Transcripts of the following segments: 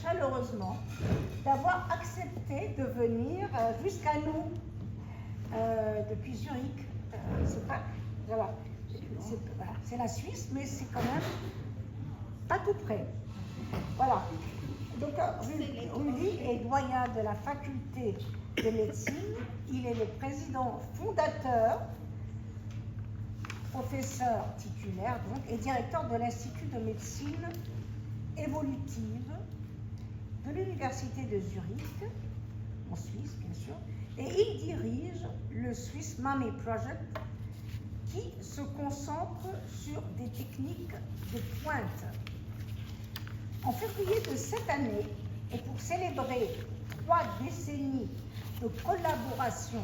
chaleureusement d'avoir accepté de venir jusqu'à nous depuis Zurich. Voilà, c'est la Suisse, mais c'est quand même pas tout près. Voilà. Donc Rulli est doyen de la faculté de médecine. Il est le président fondateur, professeur titulaire donc, et directeur de l'Institut de médecine évolutive de l'Université de Zurich, en Suisse bien sûr, et il dirige le Swiss Mommy Project qui se concentre sur des techniques de pointe. En février de cette année, et pour célébrer 3 décennies de collaboration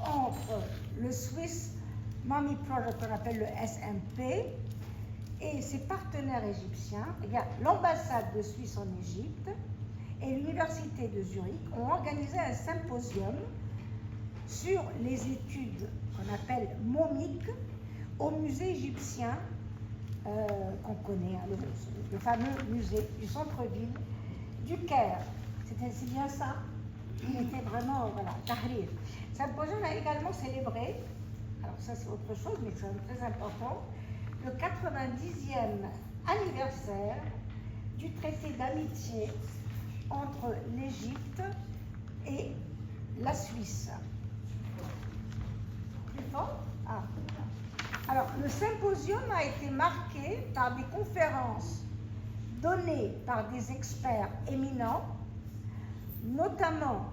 entre le Swiss Mommy Project, qu'on appelle le SMP, et ses partenaires égyptiens, l'ambassade de Suisse en Égypte et l'université de Zurich ont organisé un symposium sur les études qu'on appelle momiques au musée égyptien qu'on connaît, le fameux musée du centre-ville du Caire. C'est bien ça. Il était vraiment, voilà, Tahrir. Le symposium a également célébré, alors ça c'est autre chose, mais c'est très important, le 90e anniversaire du traité d'amitié entre l'Égypte et la Suisse. Plus fort ? Ah. Alors, le symposium a été marqué par des conférences données par des experts éminents, notamment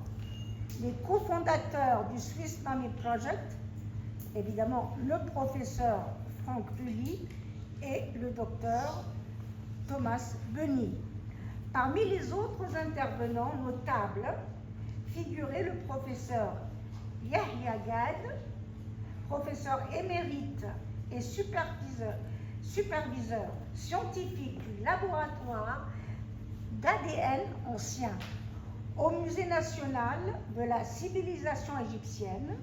les cofondateurs du Swiss Mommy Project, évidemment le professeur Frank Rulli et le docteur Thomas Benny. Parmi les autres intervenants notables figurait le professeur Yahya Gad, professeur émérite et superviseur scientifique du laboratoire d'ADN ancien au Musée national de la civilisation égyptienne,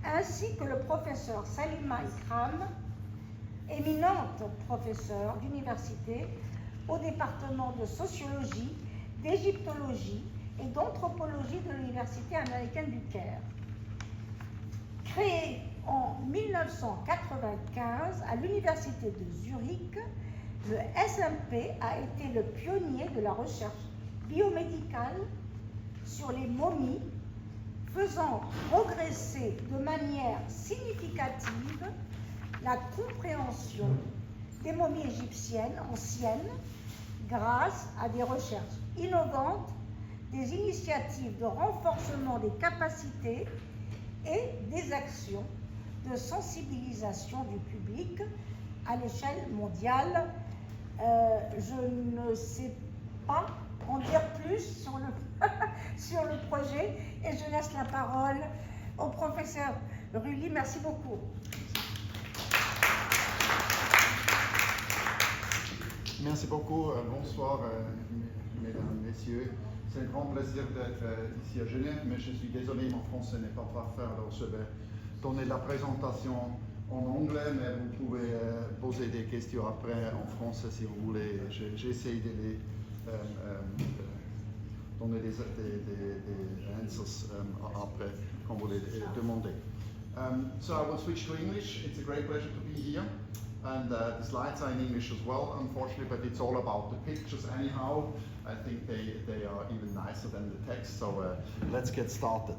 ainsi que le professeur Salima Ikram, éminente professeure d'université au département de sociologie, d'égyptologie et d'anthropologie de l'Université américaine du Caire. Créé en 1995 à l'Université de Zurich, le SMP a été le pionnier de la recherche biomédicale sur les momies, faisant progresser de manière significative la compréhension des momies égyptiennes anciennes grâce à des recherches innovantes, des initiatives de renforcement des capacités et des actions de sensibilisation du public à l'échelle mondiale. Je ne sais pas en dire plus sur sur le projet et je laisse la parole au professeur Rulli. Merci beaucoup. Merci beaucoup. Bonsoir, mesdames, messieurs. C'est un grand plaisir d'être ici à Genève, mais je suis désolé, mon français n'est pas parfait, alors je vais donner la présentation en anglais, mais vous pouvez poser des questions après en français si vous voulez. J'essaie de les donner des answers après, quand vous les demandez. So I will switch to English. It's a great pleasure to be here. And the slides are in English as well, unfortunately, but it's all about the pictures anyhow. I think they are even nicer than the text, so let's get started.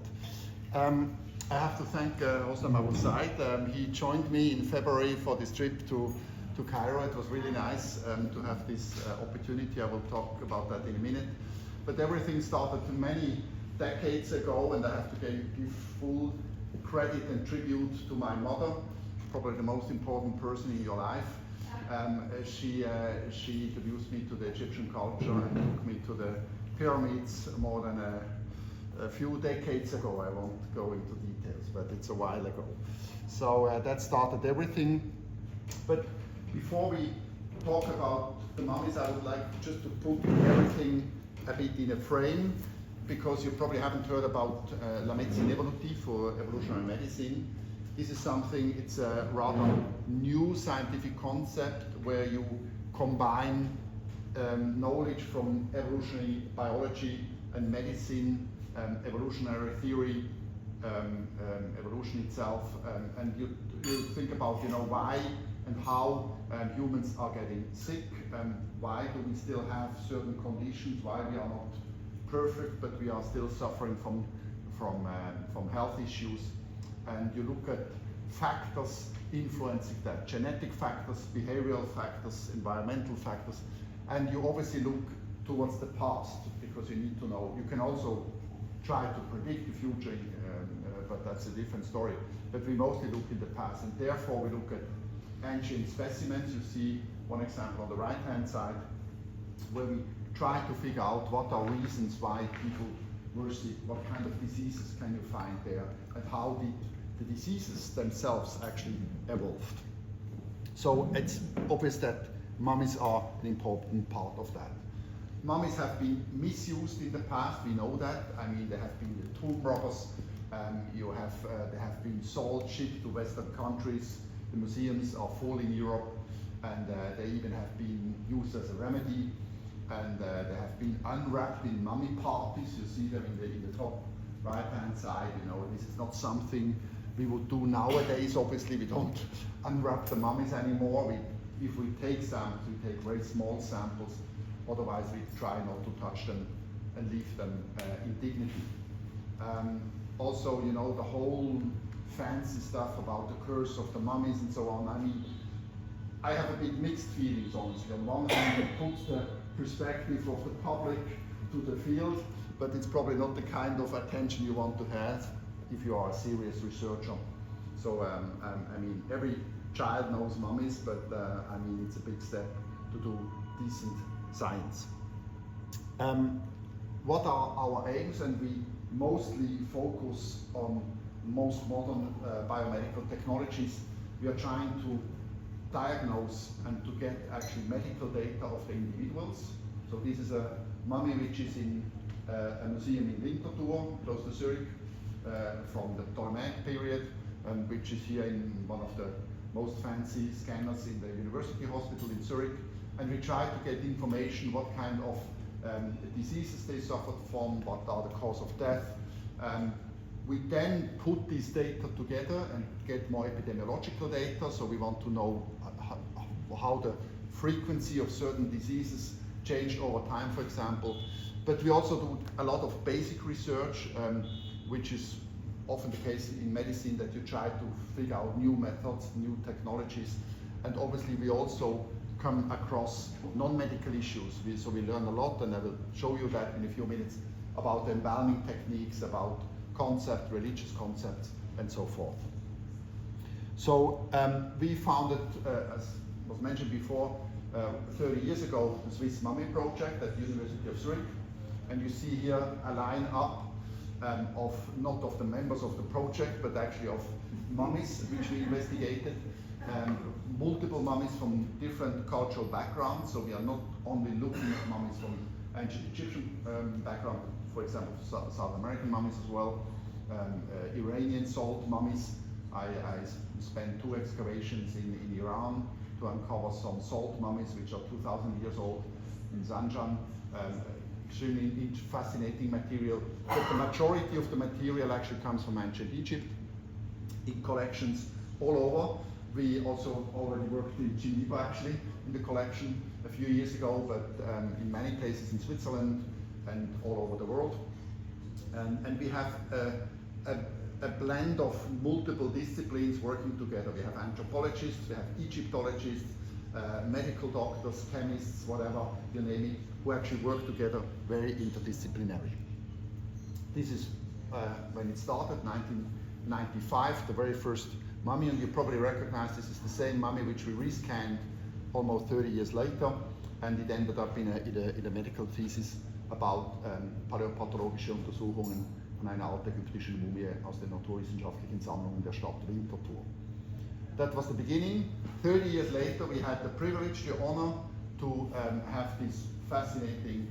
I have to thank Rostam Abu Said. He joined me in February for this trip to Cairo. It was really nice to have this opportunity. I will talk about that in a minute. But everything started many decades ago, and I have to give full credit and tribute to my mother, probably the most important person in your life. She introduced me to the Egyptian culture and took me to the pyramids more than a few decades ago. I won't go into details, but it's a while ago. So that started everything. But before we talk about the mummies, I would like just to put everything a bit in a frame, because you probably haven't heard about La Médecine Évolutive or evolutionary medicine. This is something, it's a rather new scientific concept where you combine knowledge from evolutionary biology and medicine, evolutionary theory, evolution itself, and you think about, you know, why and how humans are getting sick, why do we still have certain conditions, why we are not perfect, but we are still suffering from health issues. And you look at factors influencing that, genetic factors, behavioral factors, environmental factors, and you obviously look towards the past because you need to know. You can also try to predict the future, but that's a different story. But we mostly look in the past, and therefore we look at ancient specimens. You see one example on the right-hand side, where we try to figure out what are reasons why people were sick, what kind of diseases can you find there, and how did the diseases themselves actually evolved. So it's obvious that mummies are an important part of that. Mummies have been misused in the past, we know that. I mean, there have been the tomb robbers, there have been salt shipped to Western countries, the museums are full in Europe, and they even have been used as a remedy, and they have been unwrapped in mummy parties. You see them in the top right-hand side. You know, this is not something we would do nowadays. Obviously, we don't unwrap the mummies anymore. If we take samples, we take very small samples. Otherwise, we try not to touch them and leave them in dignity. Also, you know, the whole fancy stuff about the curse of the mummies and so on. I mean, I have a bit mixed feelings, honestly. On one hand, it puts the perspective of the public to the field, but it's probably not the kind of attention you want to have if you are a serious researcher. So, I mean, every child knows mummies, but I mean, it's a big step to do decent science. What are our aims? And we mostly focus on most modern biomedical technologies. We are trying to diagnose and to get actually medical data of the individuals. So this is a mummy which is in a museum in Winterthur, close to Zurich, from the Ptolemaic period, which is here in one of the most fancy scanners in the University Hospital in Zurich. And we try to get information, what kind of diseases they suffered from, what are the cause of death. We then put these data together and get more epidemiological data, so we want to know how the frequency of certain diseases changed over time, for example. But we also do a lot of basic research, which is often the case in medicine, that you try to figure out new methods, new technologies, and obviously we also come across non-medical issues. So we learn a lot, and I will show you that in a few minutes, about embalming techniques, about concept, religious concepts, and so forth. So we founded, as was mentioned before, 30 years ago, the Swiss Mummy Project at the University of Zurich. And you see here a line up of, not of the members of the project, but actually of mummies which we investigated. Multiple mummies from different cultural backgrounds, so we are not only looking at mummies from ancient Egyptian background, for example, South American mummies as well, Iranian salt mummies. I spent 2 excavations in Iran to uncover some salt mummies which are 2,000 years old in Zanjan. Extremely fascinating material, but the majority of the material actually comes from ancient Egypt in collections all over. We also already worked in Geneva actually in the collection a few years ago, but in many places in Switzerland and all over the world. And we have a blend of multiple disciplines working together. We have anthropologists, we have Egyptologists, medical doctors, chemists, whatever you name it, who actually work together, very interdisciplinary. This is when it started, 1995, the very first mummy, and you probably recognize this is the same mummy which we rescanned almost 30 years later, and it ended up in a medical thesis about paläopathologische Untersuchungen an einer altägyptischen Mumie aus den naturwissenschaftlichen Sammlungen der Stadt Winterthur. That was the beginning. 30 years later, we had the privilege, the honor to have this fascinating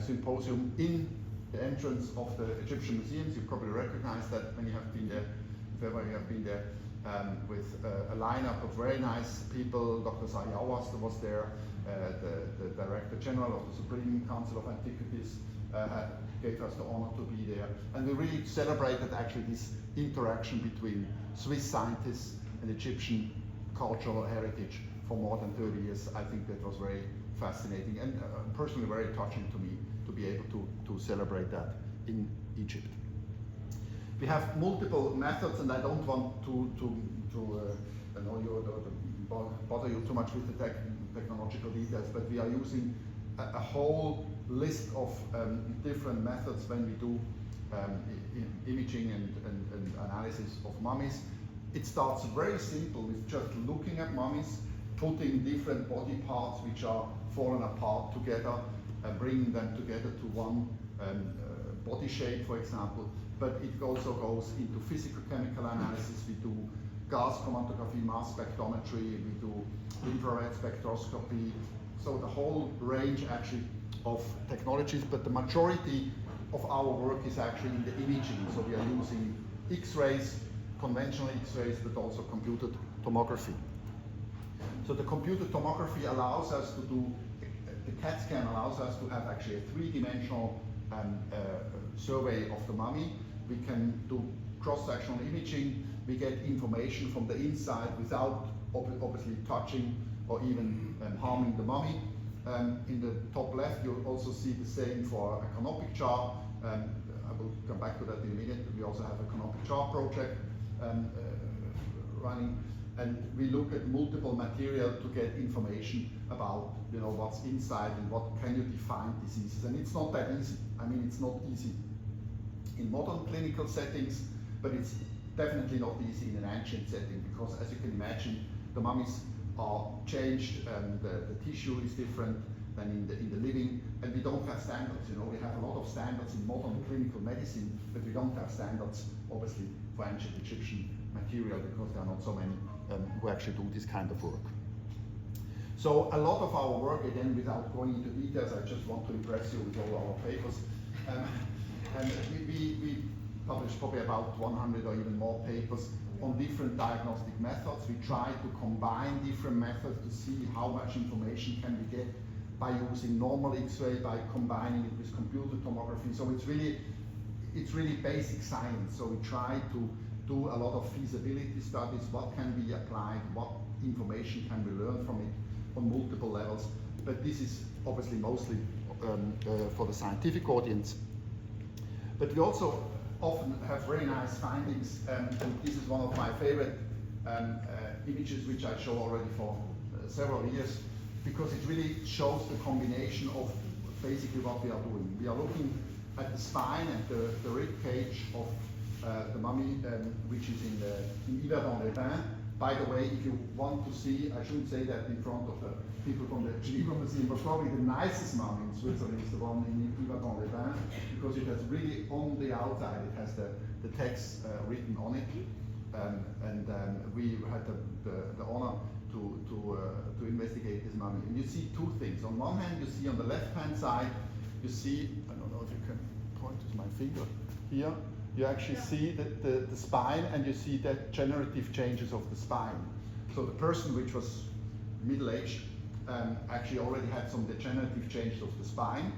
symposium in the entrance of the Egyptian museums. You probably recognize that when you have been there, if ever you have been there, with a lineup of very nice people. Dr. Sari Awast was there, the Director General of the Supreme Council of Antiquities gave us the honor to be there. And we really celebrated actually this interaction between Swiss scientists and Egyptian cultural heritage for more than 30 years. I think that was very fascinating and personally very touching to me to be able to celebrate that in Egypt. We have multiple methods, and I don't want to bother you too much with the technological details, but we are using a whole list of different methods when we do imaging and analysis of mummies. It starts very simple with just looking at mummies, putting different body parts which are fallen apart together, bringing them together to one body shape, for example. But it also goes into physical-chemical analysis. We do gas chromatography, mass spectrometry, we do infrared spectroscopy. So the whole range actually of technologies, but the majority of our work is actually in the imaging. So we are using X-rays, conventional X-rays, but also computed tomography. So the computed tomography allows us to do, the CAT scan allows us to have actually a three-dimensional survey of the mummy. We can do cross-sectional imaging. We get information from the inside without obviously touching or even harming the mummy. In the top left, you'll also see the same for a canopic jar. I will come back to that in a minute. We also have a canopic jar project running, and we look at multiple material to get information about what's inside and what can you define diseases. And it's not that easy. I mean, it's not easy in modern clinical settings, but it's definitely not easy in an ancient setting, because as you can imagine, the mummies are changed and the tissue is different than in the living, and we don't have standards. We have a lot of standards in modern clinical medicine, but we don't have standards, obviously, for ancient Egyptian material, because there are not so many who actually do this kind of work. So a lot of our work, again, without going into details, I just want to impress you with all our papers. And we published probably about 100 or even more papers on different diagnostic methods. We try to combine different methods to see how much information can we get by using normal X-ray, by combining it with computed tomography. So it's really basic science. So we try to do a lot of feasibility studies. What can be applied? What information can we learn from it on multiple levels? But this is obviously mostly for the scientific audience. But we also often have very nice findings, and this is one of my favorite images, which I show already for several years, because it really shows the combination of basically what we are doing. We are looking at the spine and the rib cage of the mummy, which is in Yverdon-les-Bains. By the way, if you want to see, I shouldn't say that in front of the people from the Geneva Museum, but probably the nicest mummy in Switzerland is the one in Yverdon-les-Bains, because it has really on the outside, it has the text written on it. We had the honor to investigate this mummy. And you see two things. On one hand, you see on the left-hand side, you see, I don't know if you can point with my finger here, you actually see the spine, and you see the degenerative changes of the spine. So the person which was middle-aged actually already had some degenerative changes of the spine.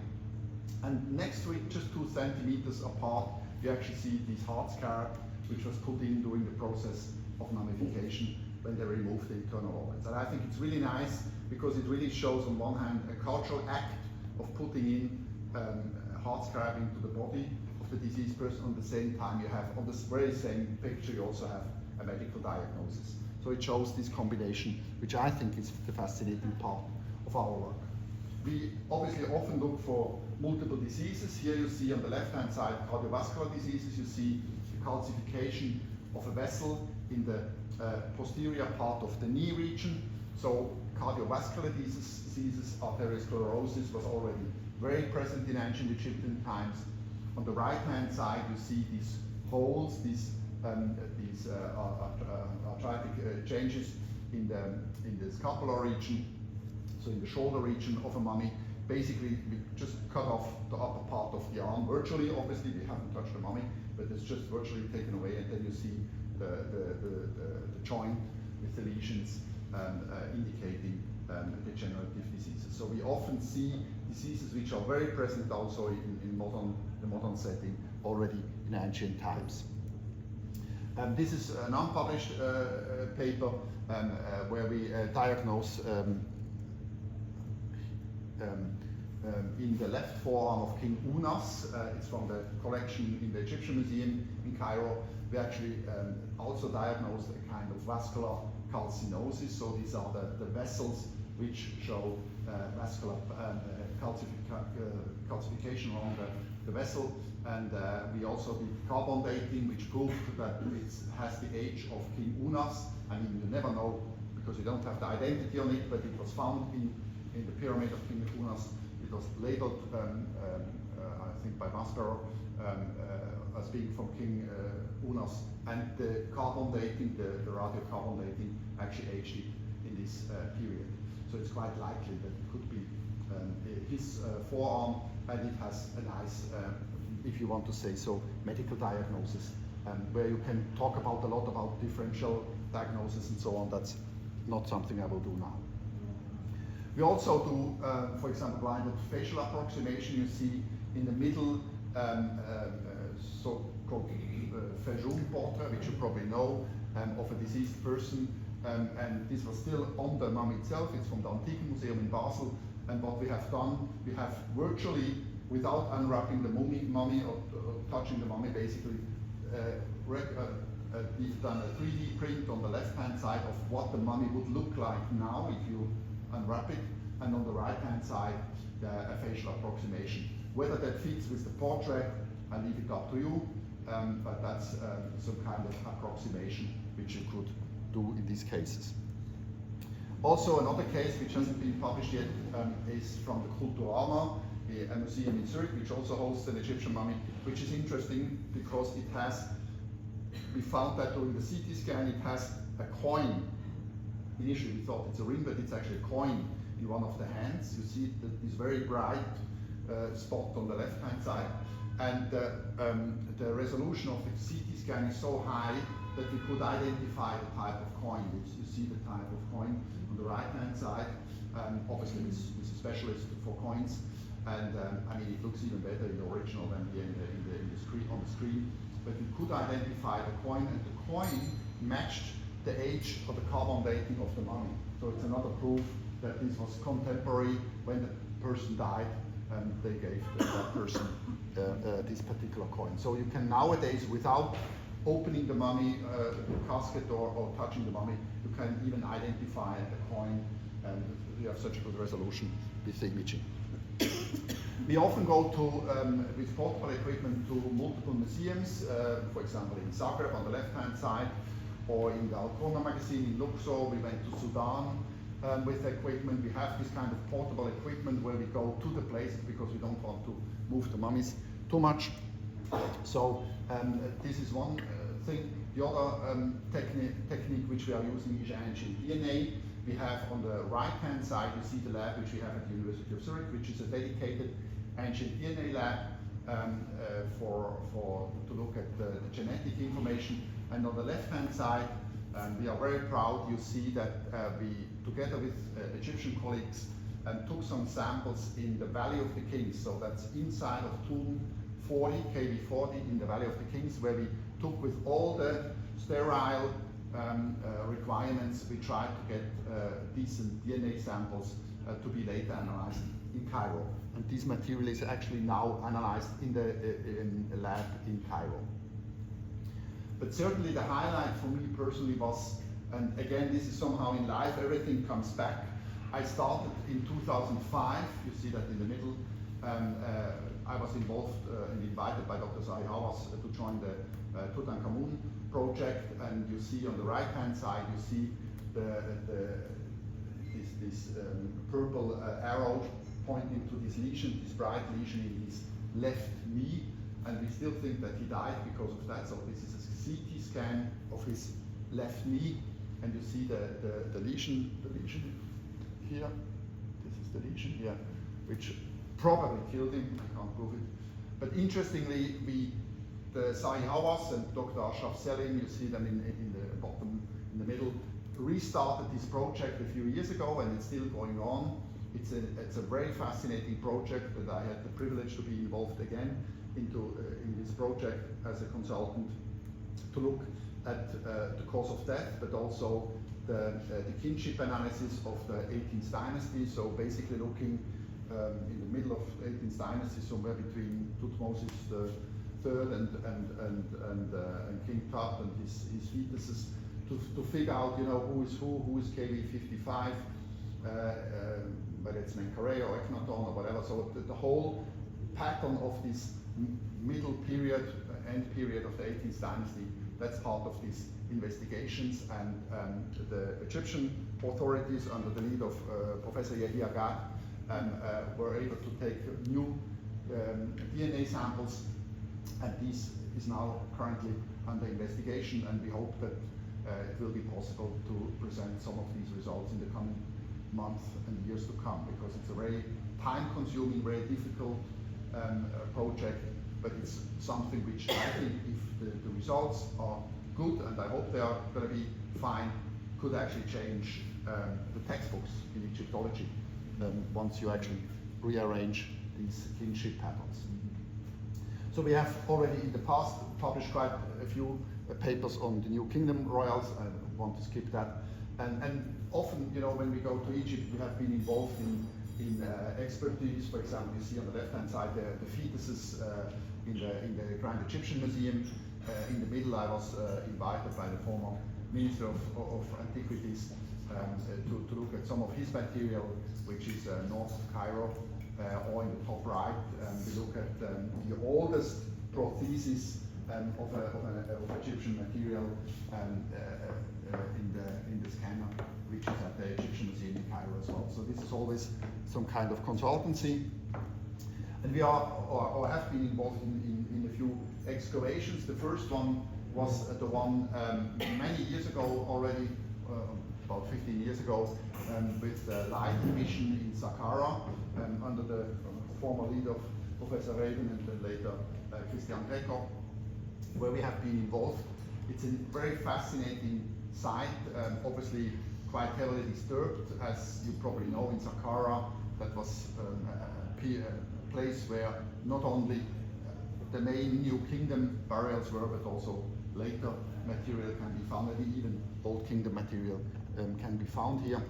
And next to it, just 2 centimeters apart, you actually see this heart scar, which was put in during the process of mummification when they removed the internal organs. And I think it's really nice, because it really shows on one hand a cultural act of putting in a heart scar into the body of the deceased person. On the same time, you have, on this very same picture, you also have a medical diagnosis. So it shows this combination, which I think is the fascinating part of our work. We obviously often look for multiple diseases. Here you see on the left-hand side cardiovascular diseases. You see the calcification of a vessel in the posterior part of the knee region. So cardiovascular diseases, arteriosclerosis was already very present in ancient Egyptian times. On the right-hand side, you see these holes, these arthritic changes in the scapular region, so in the shoulder region of a mummy. Basically, we just cut off the upper part of the arm virtually. Obviously, we haven't touched the mummy, but it's just virtually taken away, and then you see the joint with the lesions indicating degenerative diseases. So we often see diseases which are very present also in the modern setting already in ancient times. This is an unpublished paper where we diagnose in the left forearm of King Unas. It's from the collection in the Egyptian Museum in Cairo. We actually also diagnosed a kind of vascular calcinosis. So these are the vessels which show vascular calcification along the vessel. And we also did carbon dating, which proved that it has the age of King Unas. I mean, you never know because you don't have the identity on it, but it was found in the pyramid of King Unas. It was labeled, I think, by Maspero as being from King Unas. And the carbon dating, the radiocarbon dating, actually aged it in this period. So it's quite likely that it could be his forearm, and it has a nice, if you want to say so, medical diagnosis, where you can talk about a lot about differential diagnosis and so on. That's not something I will do now. We also do, for example, blinded facial approximation. You see in the middle so-called Fejum portrait, which you probably know, of a deceased person. And this was still on the mummy itself. It's from the Antiken Museum in Basel. And what we have done, we have virtually, without unwrapping the mummy or touching the mummy, basically we've done a 3D print on the left-hand side of what the mummy would look like now if you unwrap it, and on the right-hand side, a facial approximation. Whether that fits with the portrait, I leave it up to you, but that's some kind of approximation which you could do in these cases. Also, another case which hasn't been published yet is from the Kulturama, a museum in Zurich, which also hosts an Egyptian mummy, which is interesting because it has, we found that during the CT scan, it has a coin. Initially we thought it's a ring, but it's actually a coin in one of the hands. You see this very bright spot on the left-hand side. And the resolution of the CT scan is so high that we could identify the type of coin. You see the type of coin on the right-hand side, obviously with a specialist for coins. And I mean, it looks even better in the original than here in the screen, on the screen. But we could identify the coin, and the coin matched the age of the carbon dating of the mummy. So it's another proof that this was contemporary when the person died, and they gave that person this particular coin. So you can nowadays, without opening the mummy, the casket, or touching the mummy, you can even identify the coin, and you have such a good resolution with the imaging. We often go to, with portable equipment, to multiple museums, for example in Zagreb on the left-hand side, or in the Alcona magazine in Luxor. We went to Sudan with equipment. We have this kind of portable equipment where we go to the places because we don't want to move the mummies too much. So this is one thing. The other technique which we are using is ancient DNA. We have on the right-hand side, you see the lab which we have at the University of Zurich, which is a dedicated ancient DNA lab to look at the genetic information. And on the left-hand side, we are very proud. You see that we, together with Egyptian colleagues, took some samples in the Valley of the Kings. So that's inside of Tomb 40, KV40, in the Valley of the Kings, where we took with all the sterile requirements, we tried to get decent DNA samples to be later analyzed in Cairo. And this material is actually now analyzed in the lab in Cairo. But certainly the highlight for me personally was, and again, this is somehow in life, everything comes back. I started in 2005, you see that in the middle. I was involved and invited by Dr. Zahi Hawass to join the Tutankhamun project, and you see on the right-hand side, you see this purple arrow pointing to this lesion, this bright lesion in his left knee, and we still think that he died because of that. So this is a CT scan of his left knee, and you see the lesion here. This is the lesion here, which probably killed him. I can't prove it. But interestingly, the Zahi Hawass and Dr. Ashraf Selim, you see them in the bottom, in the middle, restarted this project a few years ago, and it's still going on. It's a very fascinating project that I had the privilege to be involved again in this project as a consultant, to look at the cause of death, but also the kinship analysis of the 18th dynasty. So basically looking in the middle of 18th dynasty, somewhere between Thutmose III and King Tut and his fetuses, to figure out, who is KV 55, whether it's Menkaure or Akhenaton or whatever. So the whole pattern of this middle period, end period of the 18th dynasty, that's part of these investigations. And the Egyptian authorities, under the lead of Professor Yahia Gad, were able to take new DNA samples, and this is now currently under investigation, and we hope that it will be possible to present some of these results in the coming months and years to come, because it's a very time-consuming, very difficult project, but it's something which I think, if the results are good, and I hope they are going to be fine, could actually change the textbooks in Egyptology once you actually rearrange these kinship patterns. So we have already in the past published quite a few papers on the New Kingdom royals. I want to skip that. And often, when we go to Egypt, we have been involved in expertise. For example, you see on the left-hand side the fetuses in the Grand Egyptian Museum. In the middle, I was invited by the former Minister of Antiquities to look at some of his material, which is north of Cairo, or in the top right, we look at the oldest prosthesis of Egyptian material in the scanner, which is at the Egyptian Museum in Cairo as well. So this is always some kind of consultancy. And we are, or have been involved in a few excavations. The first one was the one many years ago already, about 15 years ago, with the light emission in Saqqara, under the former lead of Professor Raven and then later Christian Greco, where we have been involved. It's a very fascinating site, obviously quite heavily disturbed, as you probably know. In Saqqara, that was a place where not only the main New Kingdom burials were, but also later material can be found, and even Old Kingdom material can be found here.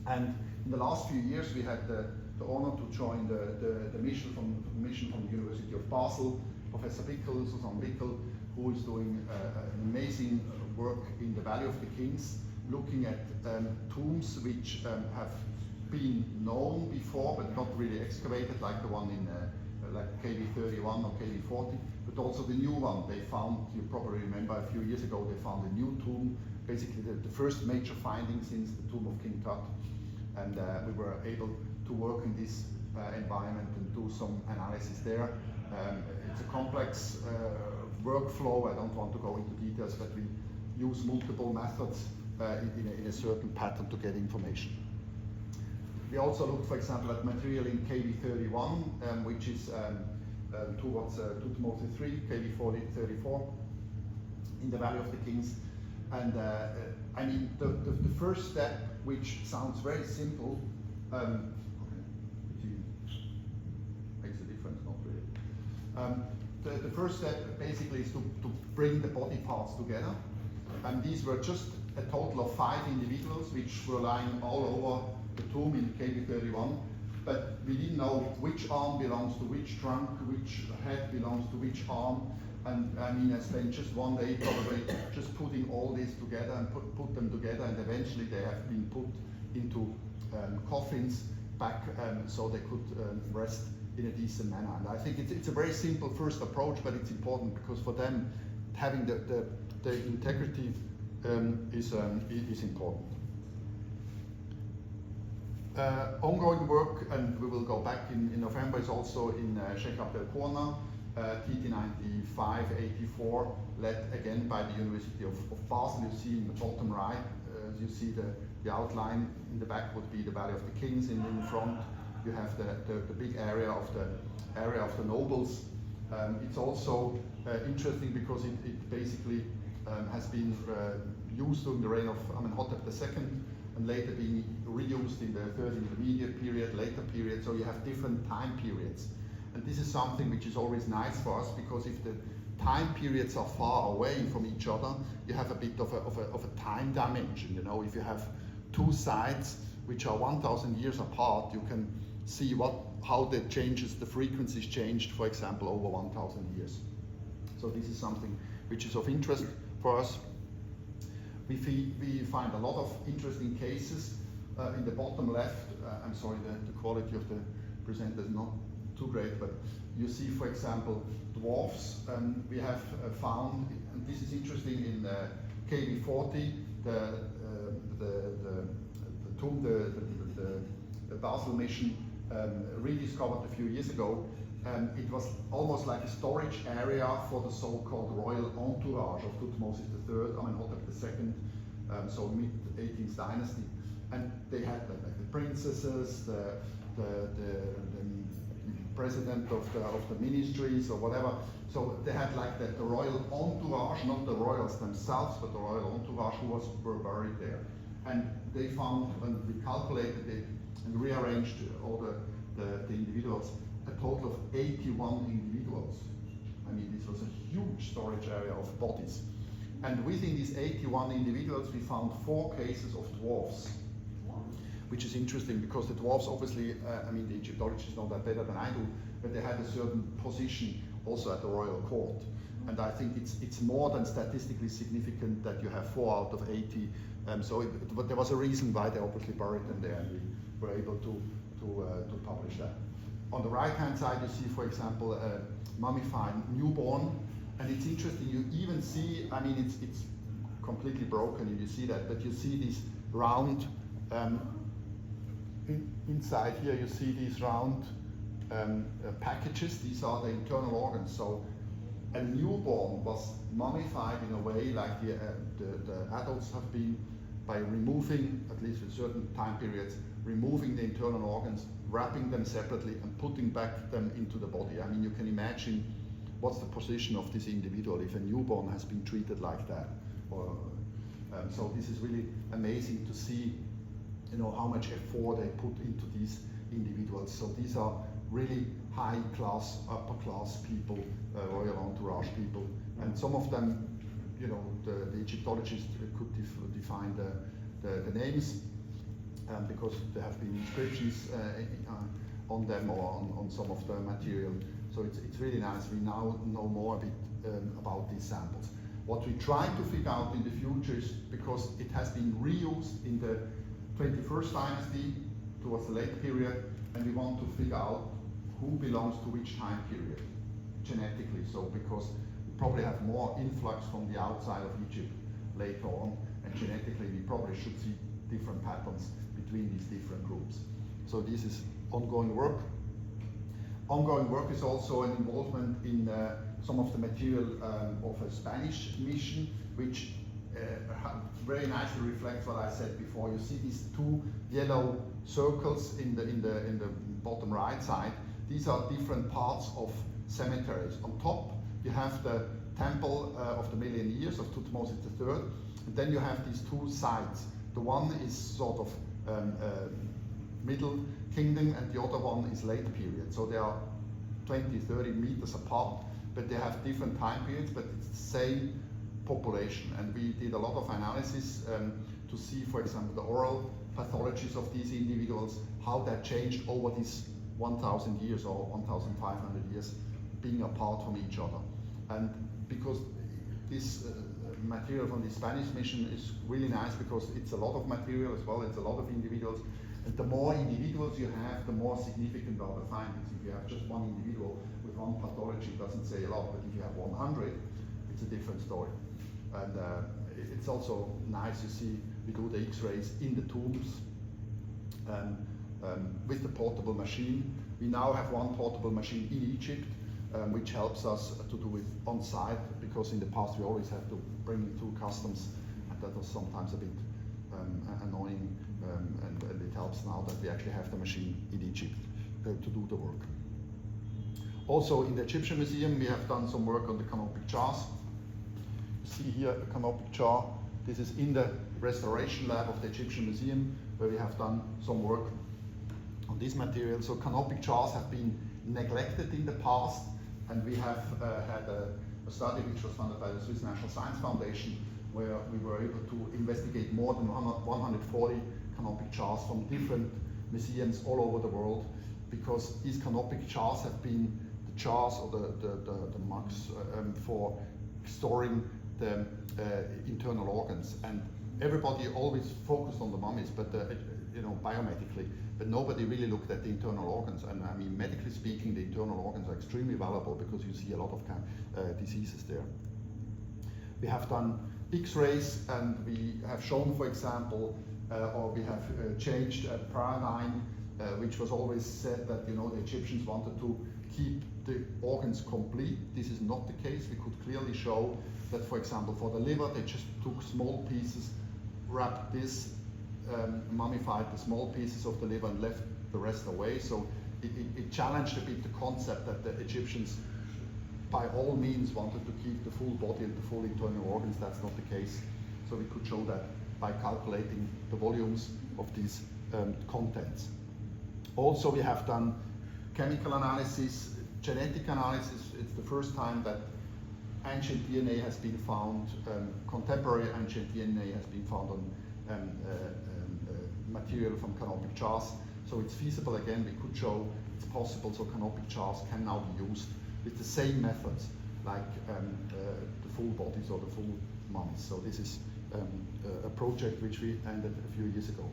And in the last few years, we had the honor to join the mission from the University of Basel, Professor Bickel, Susanne Bickel, who is doing an amazing work in the Valley of the Kings, looking at tombs which have been known before but not really excavated, like the one in like KV31 or KV40, but also the new one they found. You probably remember a few years ago they found a new tomb, basically the first major finding since the tomb of King Tut, and we were able to work in this environment and do some analysis there. It's a complex workflow. I don't want to go into details, but we use multiple methods in a certain pattern to get information. We also looked, for example, at material in KV31, which is towards Thutmose III, KV34, in the Valley of the Kings. And I mean, the first step, which sounds very simple, makes a difference, not really. The first step basically is to bring the body parts together. And these were just a total of 5 individuals, which were lying all over the tomb in KV31, but we didn't know which arm belongs to which trunk, which head belongs to which arm, and I mean, I spent just one day probably just putting all this together and put them together, and eventually they have been put into coffins back so they could rest in a decent manner. And I think it's a very simple first approach, but it's important because for them having the integrity is important. Ongoing work, and we will go back in November, is also in Sheikh Abdel Qurna, TT9584, led again by the University of Basel. You see in the bottom right, you see the outline. In the back would be the Valley of the Kings. In front, you have the big area of the nobles. It's also interesting because it basically has been used during the reign of Amenhotep II, and later being reused in the Third Intermediate period, later period. So you have different time periods, and this is something which is always nice for us, because if the time periods are far away from each other, you have a bit of a time dimension. You know, if you have two sites which are 1,000 years apart, you can see how the frequencies changed, for example, over 1,000 years. So this is something which is of interest for us. We find a lot of interesting cases in the bottom left. I'm sorry, the quality of the presenter is not too great, but you see, for example, dwarfs. We have found, and this is interesting, in KB40, the tomb, the Basel mission rediscovered a few years ago. It was almost like a storage area for the so-called royal entourage of Thutmose III, Amenhotep II, so mid-18th dynasty. And they had like the princesses, the president of the ministries or whatever. So they had like the royal entourage, not the royals themselves, but the royal entourage were buried there. And they found, when we calculated it and rearranged all the individuals, a total of 81 individuals. I mean, this was a huge storage area of bodies. And within these 81 individuals, we found 4 cases of dwarfs, which is interesting, because the dwarfs, obviously, I mean, the Egyptologists know that better than I do, but they had a certain position also at the royal court. And I think it's more than statistically significant that you have 4 out of 80. But there was a reason why they obviously buried them there, and we were able to publish that. On the right-hand side, you see, for example, a mummified newborn, and it's interesting. You even see, I mean, it's completely broken, and you see that, but you see these round. Inside here, you see these round packages. These are the internal organs. So a newborn was mummified in a way like the adults have been, by removing, at least with certain time periods, removing the internal organs, wrapping them separately, and putting back them into the body. I mean, you can imagine what's the position of this individual if a newborn has been treated like that. So this is really amazing to see, you know, how much effort they put into these individuals. So these are really high class, upper class people, royal entourage people, and some of them, you know, the Egyptologists could define the names, because there have been inscriptions on them or on some of the material. So it's really nice. We now know more a bit about these samples. What we try to figure out in the future is, because it has been reused in the 21st dynasty towards the late period, and we want to figure out who belongs to which time period genetically. So because we probably have more influx from the outside of Egypt later on, and genetically we probably should see different patterns between these different groups. So this is ongoing work. Ongoing work is also an involvement in some of the material of a Spanish mission, which very nicely reflects what I said before. You see these 2 yellow circles in the bottom right side. These are different parts of cemeteries. On top, you have the Temple of the Million Years of Thutmose III, and then you have these 2 sides. The one is sort of Middle Kingdom, and the other one is late period. So they are 20, 30 meters apart, but they have different time periods, but it's the same population. And we did a lot of analysis to see, for example, the oral pathologies of these individuals, how that changed over these 1,000 years or 1,500 years being apart from each other. And because this material from the Spanish mission is really nice, because it's a lot of material as well, it's a lot of individuals, and the more individuals you have, the more significant are the findings. If you have just one individual with one pathology, it doesn't say a lot, but if you have 100, it's a different story. And it's also nice, you see, we do the X-rays in the tombs with the portable machine. We now have one portable machine in Egypt, which helps us to do it on site, because in the past we always had to bring it to customs, and that was sometimes a bit annoying, and it helps now that we actually have the machine in Egypt to do the work. Also in the Egyptian Museum we have done some work on the canopic jars. You see here a canopic jar. This is in the restoration lab of the Egyptian Museum, where we have done some work on this material. So canopic jars have been neglected in the past, and we have had a study which was funded by the Swiss National Science Foundation, where we were able to investigate more than 140 canopic jars from different museums all over the world, because these canopic jars have been the jars or the mugs for storing the internal organs. And everybody always focused on the mummies, but biomedically, but nobody really looked at the internal organs. And I mean, medically speaking, the internal organs are extremely valuable because you see a lot of diseases there. We have done X-rays, and we have shown, for example, or we have changed a paradigm, which was always said that the Egyptians wanted to keep the organs complete. This is not the case. We could clearly show that, for example, for the liver, they just took small pieces, wrapped this, mummified the small pieces of the liver and left the rest away. So it challenged a bit the concept that the Egyptians by all means wanted to keep the full body and the full internal organs. That's not the case. So we could show that by calculating the volumes of these contents. Also, we have done chemical analysis, genetic analysis. It's the first time that ancient DNA has been found, contemporary ancient DNA has been found on material from canopic jars. So it's feasible again, we could show it's possible, so canopic jars can now be used with the same methods like the full bodies or the full mummies. So this is a project which we ended a few years ago.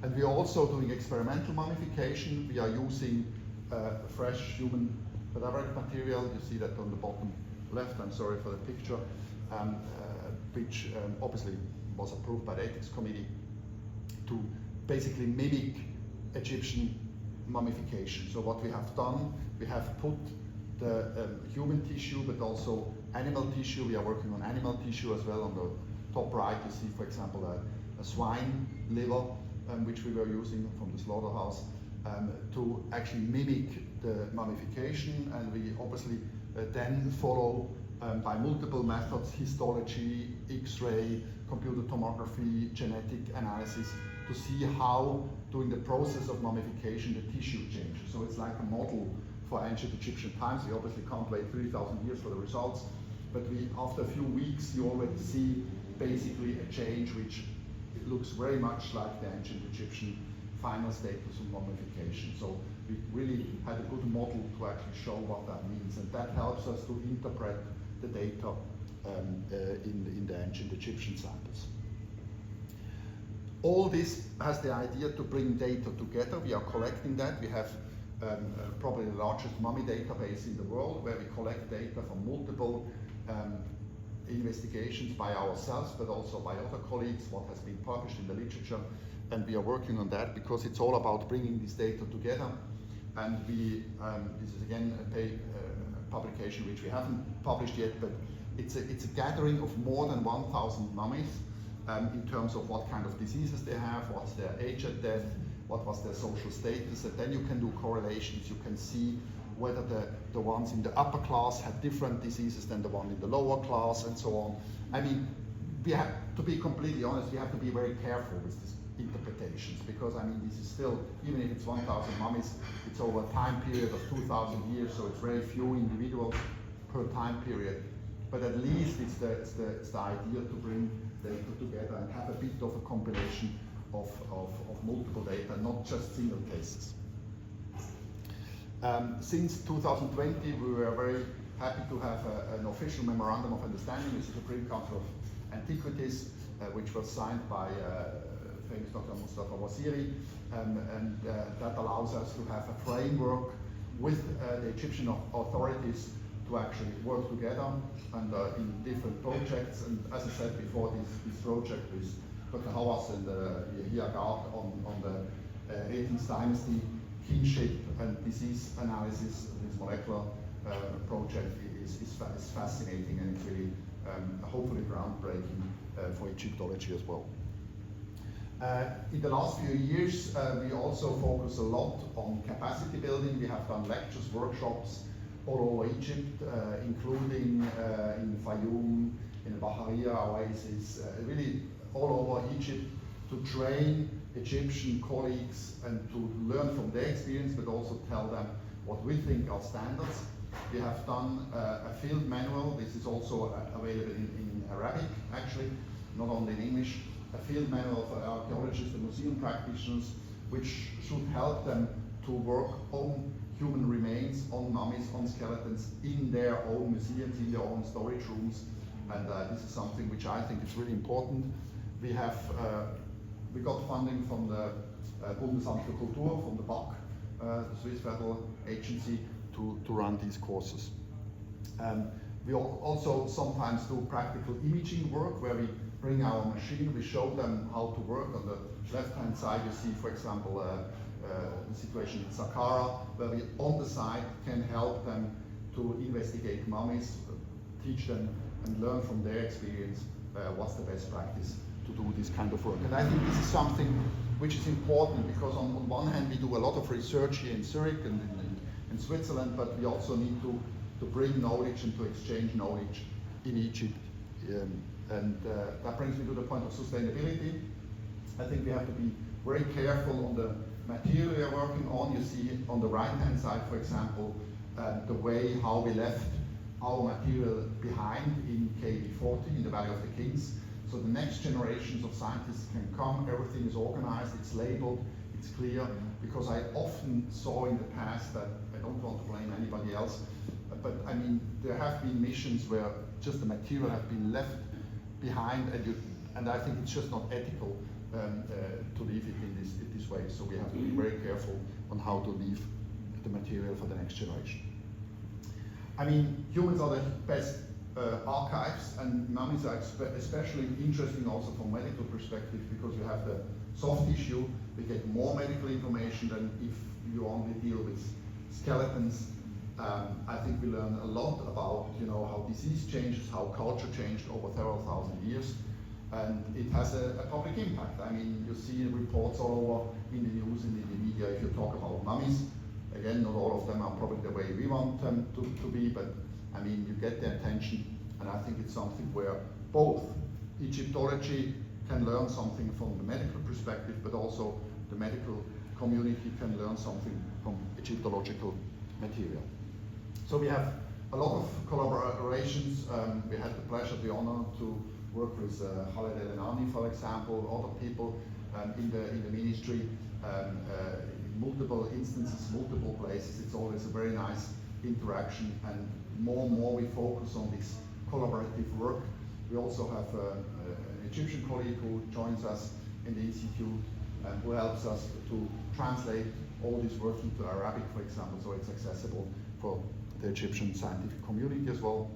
And we are also doing experimental mummification. We are using fresh human cadaveric material. You see that on the bottom left, I'm sorry for the picture, which obviously was approved by the ethics committee to basically mimic Egyptian mummification. So what we have done, we have put the human tissue, but also animal tissue. We are working on animal tissue as well. On the top right, you see, for example, a swine liver, which we were using from the slaughterhouse, to actually mimic the mummification. And we obviously then follow by multiple methods, histology, X-ray, computer tomography, genetic analysis, to see how, during the process of mummification, the tissue changes. So it's like a model for ancient Egyptian times. We obviously can't wait 3,000 years for the results, but after a few weeks, you already see basically a change which it looks very much like the ancient Egyptian final status of mummification. So we really had a good model to actually show what that means, and that helps us to interpret the data in the ancient Egyptian samples. All this has the idea to bring data together. We are collecting that. We have probably the largest mummy database in the world, where we collect data from multiple investigations by ourselves, but also by other colleagues, what has been published in the literature. And we are working on that because it's all about bringing this data together. And this is again a publication which we haven't published yet, but it's a gathering of more than 1,000 mummies in terms of what kind of diseases they have, what's their age at death, what was their social status, and then you can do correlations. You can see whether the ones in the upper class had different diseases than the one in the lower class, and so on. I mean, we have to be completely honest, we have to be very careful with these interpretations, because I mean, this is still, even if it's 1,000 mummies, it's over a time period of 2,000 years, so it's very few individuals per time period. But at least it's the idea to bring data together and have a bit of a combination of multiple data, not just single cases. Since 2020, we were very happy to have an official memorandum of understanding with the Supreme Council of Antiquities, which was signed by famous Dr. Mustafa Waziri, and that allows us to have a framework with the Egyptian authorities to actually work together and in different projects. And as I said before, this project with Dr. Hawass and Yahya Gard on the 18th dynasty kinship and disease analysis, this molecular project is fascinating, and it's really hopefully groundbreaking for Egyptology as well. In the last few years, we also focus a lot on capacity building. We have done lectures, workshops all over Egypt, including in Fayoum, in the Bahariya oasis, really all over Egypt, to train Egyptian colleagues and to learn from their experience, but also tell them what we think are standards. We have done a field manual. This is also available in Arabic, actually, not only in English. A field manual for archaeologists and museum practitioners, which should help them to work on human remains, on mummies, on skeletons in their own museums, in their own storage rooms. And this is something which I think is really important. We have we got funding from the Bundesamt für Kultur, from the BAK, the Swiss Federal Agency, to run these courses. We also sometimes do practical imaging work where we bring our machine, we show them how to work. On the left-hand side you see, for example, the situation in Saqqara, where we on the side can help them to investigate mummies, teach them and learn from their experience what's the best practice to do this kind of work. And I think this is something which is important, because on one hand we do a lot of research here in Zurich and in Switzerland, but we also need to bring knowledge and to exchange knowledge in Egypt. That brings me to the point of sustainability. I think we have to be very careful on the material we are working on. You see on the right-hand side, for example, the way how we left our material behind in KB40, in the Valley of the Kings. So the next generations of scientists can come, everything is organized, it's labeled, it's clear, because I often saw in the past that, I don't want to blame anybody else, but I mean, there have been missions where just the material have been left behind, and I think it's just not ethical to leave it in this way. So we have to be very careful on how to leave the material for the next generation. I mean, humans are the best archives, and mummies are especially interesting also from medical perspective, because you have the soft tissue, we get more medical information than if you only deal with skeletons. I think we learn a lot about, you know, how disease changes, how culture changed over several thousand years, and it has a public impact. I mean, you see reports all over in the news and in the media if you talk about mummies. Again, not all of them are probably the way we want them to be, but I mean, you get their attention, and I think it's something where both Egyptology can learn something from the medical perspective, but also the medical community can learn something from Egyptological material. So we have a lot of collaborations. We had the pleasure, the honor to work with Khaled El-Enani, for example, other people in the ministry, multiple instances, multiple places. It's always a very nice interaction, and more we focus on this collaborative work. We also have an Egyptian colleague who joins us in the institute and who helps us to translate all this work into Arabic, for example, so it's accessible for the Egyptian scientific community as well.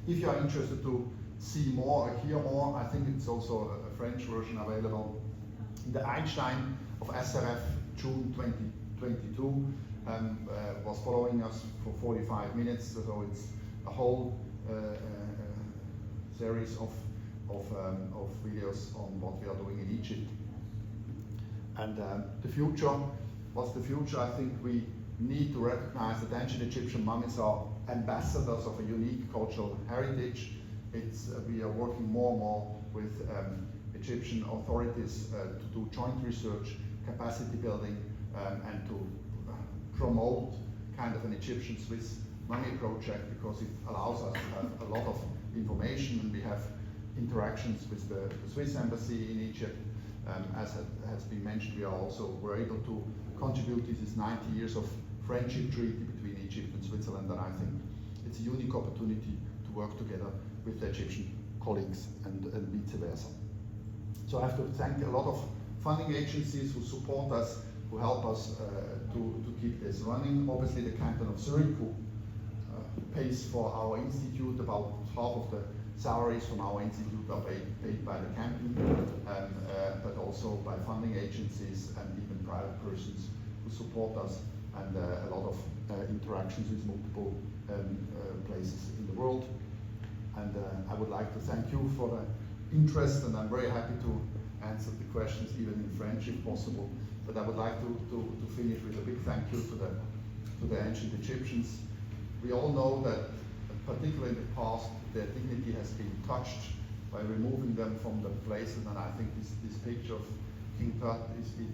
If you are interested to see more or hear more, I think it's also a French version available. The Einstein of SRF, June 2022, was following us for 45 minutes, so it's a whole series of videos on what we are doing in Egypt. And the future, what's the future? I think we need to recognize that ancient Egyptian mummies are ambassadors of a unique cultural heritage. We are working more and more with Egyptian authorities to do joint research, capacity building, and to promote kind of an Egyptian-Swiss mummy project, because it allows us to have a lot of information, and we have interactions with the Swiss embassy in Egypt. As has been mentioned, we're able to contribute to this 90 years of friendship treaty between Egypt and Switzerland, and I think it's a unique opportunity to work together with the Egyptian colleagues and vice versa. So I have to thank a lot of funding agencies who support us, who help us to keep this running. Obviously the Canton of Zurich, who pays for our institute. About half of the salaries from our institute are paid by the canton, but also by funding agencies and even private persons who support us, and a lot of interactions with multiple places in the world. And I would like to thank you for the interest, and I'm very happy to answer the questions even in French if possible. But I would like to finish with a big thank you to the ancient Egyptians, we all know that, particularly in the past, their dignity has been touched by removing them from the places, and I think this picture of King Tut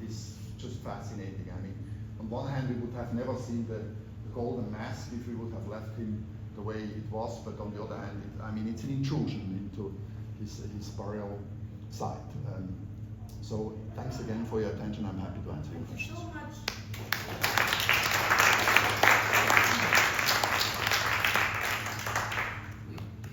is just fascinating. I mean, on one hand, we would have never seen the golden mask if we would have left him the way it was, but on the other hand, it's an intrusion into his burial site. So thanks again for your attention. I'm happy to answer your questions. Thank you so much.